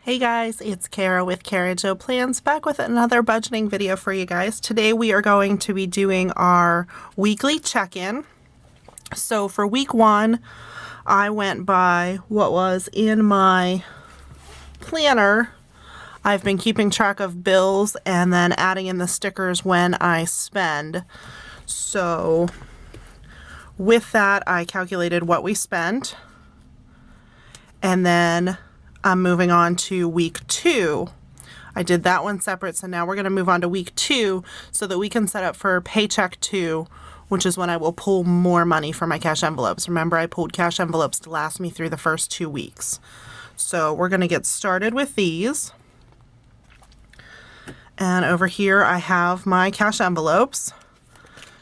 Hey guys, it's Cara with Cara Joe Plans, back with another budgeting video for you guys. Today we are going to be doing our weekly check-in. So for week one, I went by what was in my planner. I've been keeping track of bills and then adding in the stickers when I spend. So with that, I calculated what we spent, and then I'm moving on to week two. I did that one separate, so now we're going to move on to week two so that we can set up for Paycheck 2, which is when I will pull more money from my cash envelopes. Remember, I pulled cash envelopes to last me through the first 2 weeks. So we're going to get started with these. And over here I have my cash envelopes.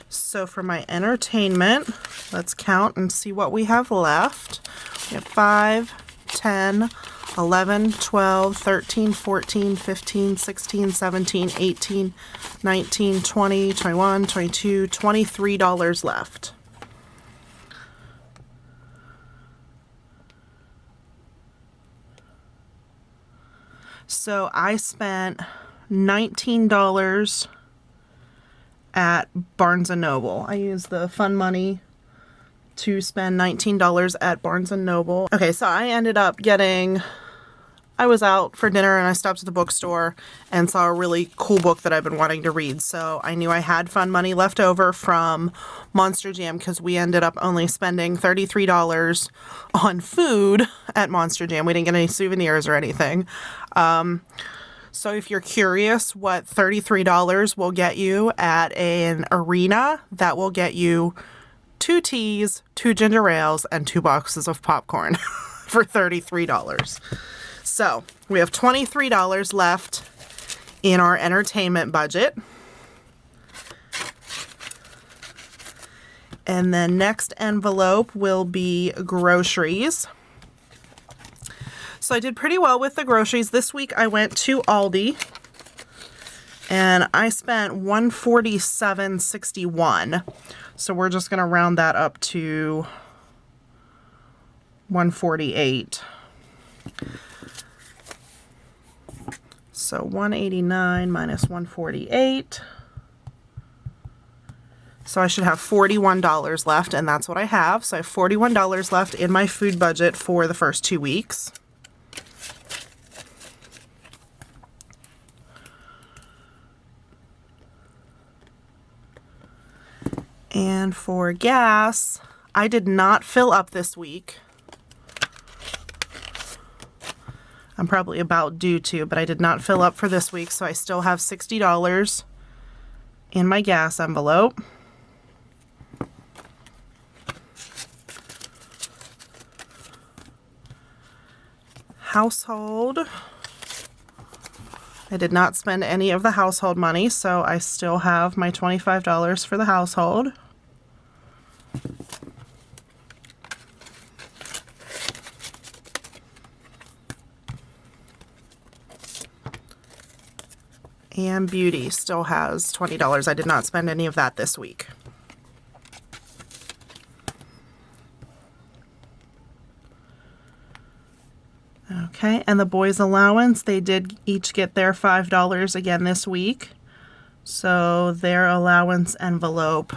So for my entertainment, let's count and see what we have left. We have 5, 10, 11, 12, 13, 14, 15, 16, 17, 18, 19, 20, 21, 22, $23 left. So I spent $19 at Barnes & Noble. I used the fun money to spend $19 at Barnes & Noble. Okay, so I ended up I was out for dinner and I stopped at the bookstore and saw a really cool book that I've been wanting to read. So I knew I had fun money left over from Monster Jam because we ended up only spending $33 on food at Monster Jam. We didn't get any souvenirs or anything. So if you're curious what $33 will get you at an arena, that will get you 2 teas, 2 ginger ales, and 2 boxes of popcorn for $33. So we have $23 left in our entertainment budget. And then next envelope will be groceries. So I did pretty well with the groceries. This week I went to Aldi and I spent $147.61. So we're just going to round that up to $148. So 189 minus 148. So I should have $41 left, and that's what I have. So I have $41 left in my food budget for the first 2 weeks. And for gas, I did not fill up this week. I'm probably about due to, but I did not fill up for this week, so I still have $60 in my gas envelope. Household. I did not spend any of the household money, so I still have my $25 for the household. And beauty still has $20. I did not spend any of that this week. Okay, and the boys' allowance, they did each get their $5 again this week. So their allowance envelope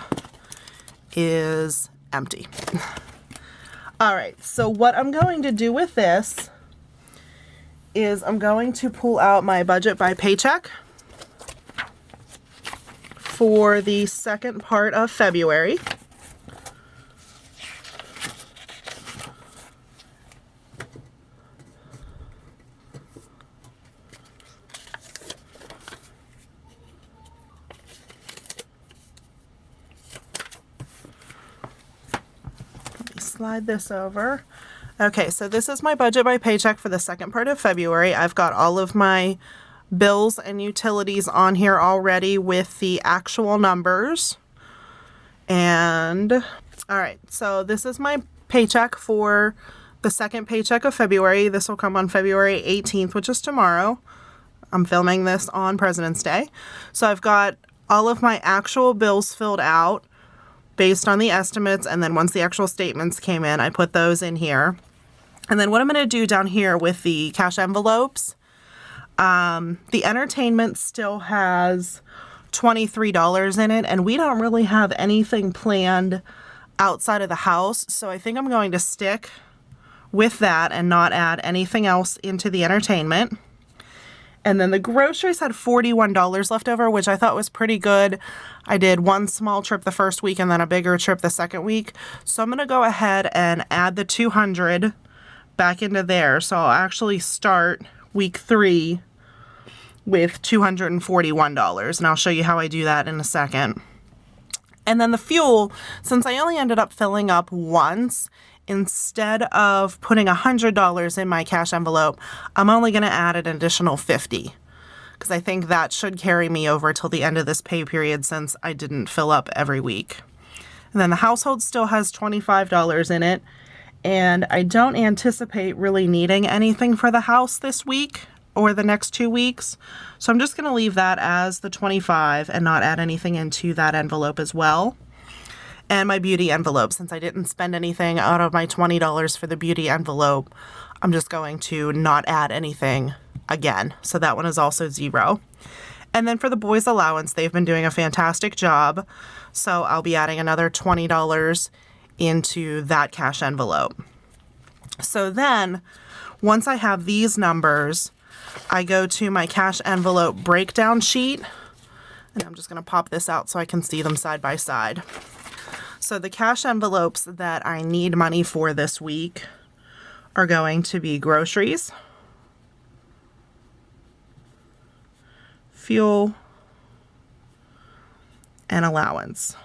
is empty. All right, so what I'm going to do with this is I'm going to pull out my budget by paycheck for the second part of February. Let me slide this over. Okay, so this is my budget by paycheck for the second part of February. I've got all of my bills and utilities on here already with the actual numbers. And all right, so this is my paycheck for the second paycheck of February. This will come on February 18th, which is tomorrow. I'm filming this on President's Day. So I've got all of my actual bills filled out based on the estimates, and then once the actual statements came in, I put those in here. And then what I'm going to do down here with the cash envelopes The entertainment still has $23 in it, and we don't really have anything planned outside of the house, so I think I'm going to stick with that and not add anything else into the entertainment. And then the groceries had $41 left over, which I thought was pretty good. I did one small trip the first week and then a bigger trip the second week. So I'm going to go ahead and add the $200 back into there. So I'll actually start week 3 with $241, and I'll show you how I do that in a second. And then the fuel, since I only ended up filling up once, instead of putting $100 in my cash envelope, I'm only going to add an additional $50, because I think that should carry me over till the end of this pay period since I didn't fill up every week. And then the household still has $25 in it, and I don't anticipate really needing anything for the house this week or the next 2 weeks. So I'm just going to leave that as the 25 and not add anything into that envelope as well. And my beauty envelope, since I didn't spend anything out of my $20 for the beauty envelope, I'm just going to not add anything again. So that one is also 0. And then for the boys' allowance, they've been doing a fantastic job. So I'll be adding another $20 into that cash envelope. So then once I have these numbers, I go to my cash envelope breakdown sheet, and I'm just going to pop this out so I can see them side by side. So the cash envelopes that I need money for this week are going to be groceries, fuel, and allowance.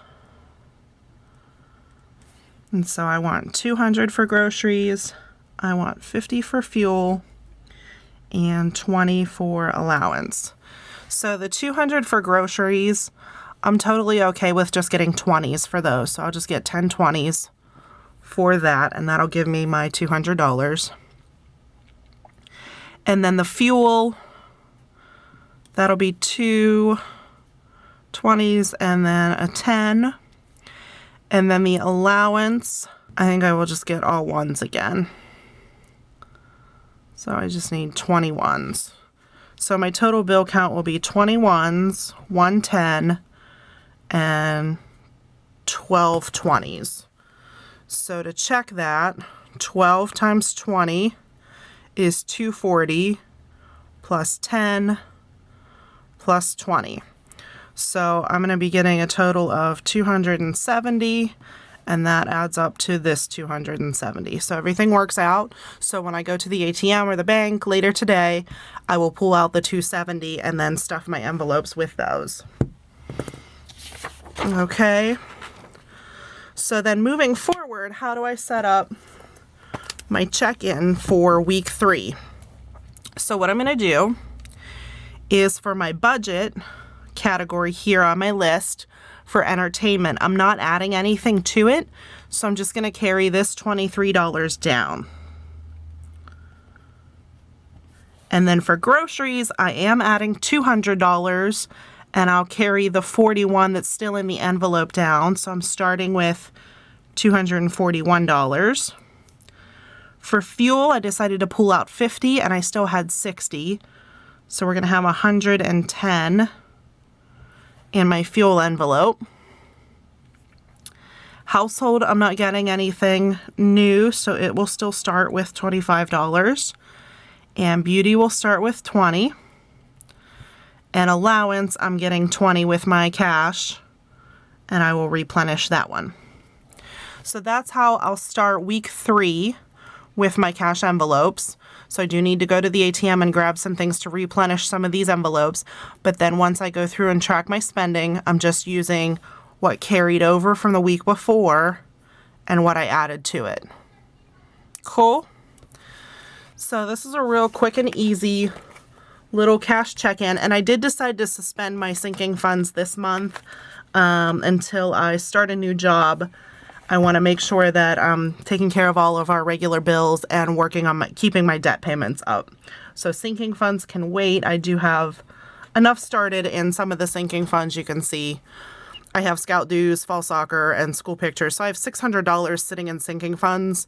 And so I want $200 for groceries, I want $50 for fuel, and $20 for allowance. So the $200 for groceries, I'm totally okay with just getting 20s for those. So I'll just get 10 20s for that, and that'll give me my $200. And then the fuel, that'll be 2 20s and then a 10. And then the allowance, I think I will just get all 1s again. So I just need 21s. So my total bill count will be 21s, 110, and 12 20s. So to check that, 12 times 20 is 240 plus 10 plus 20. So I'm going to be getting a total of 270, and that adds up to this 270. So everything works out. So when I go to the ATM or the bank later today, I will pull out the 270 and then stuff my envelopes with those. Okay. So then moving forward, how do I set up my check-in for week 3? So what I'm going to do is for my budget category here on my list for entertainment, I'm not adding anything to it, so I'm just going to carry this $23 down. And then for groceries, I am adding $200, and I'll carry the 41 that's still in the envelope down, so I'm starting with $241. For fuel, I decided to pull out 50, and I still had 60, so we're going to have 110 in my fuel envelope. Household, I'm not getting anything new, so it will still start with $25. And beauty will start with 20. And allowance, I'm getting 20 with my cash, and I will replenish that one. So that's how I'll start week 3 with my cash envelopes. So I do need to go to the ATM and grab some things to replenish some of these envelopes. But then once I go through and track my spending, I'm just using what carried over from the week before and what I added to it. Cool? So this is a real quick and easy little cash check-in. And I did decide to suspend my sinking funds this month until I start a new job. I want to make sure that I'm taking care of all of our regular bills and working on keeping my debt payments up. So sinking funds can wait. I do have enough started in some of the sinking funds. You can see I have scout dues, fall soccer, and school pictures. So I have $600 sitting in sinking funds.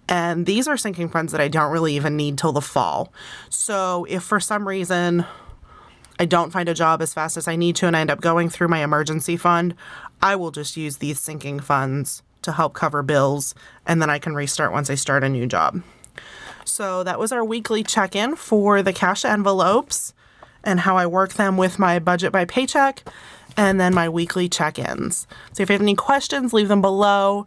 And these are sinking funds that I don't really even need till the fall. So if for some reason I don't find a job as fast as I need to and I end up going through my emergency fund, I will just use these sinking funds to help cover bills, and then I can restart once I start a new job. So that was our weekly check-in for the cash envelopes and how I work them with my budget by paycheck, and then my weekly check-ins. So if you have any questions, leave them below.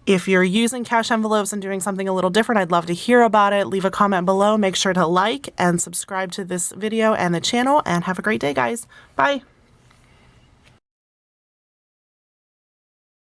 If you're using cash envelopes and doing something a little different, I'd love to hear about it. Leave a comment below. Make sure to like and subscribe to this video and the channel, and have a great day, guys. Bye.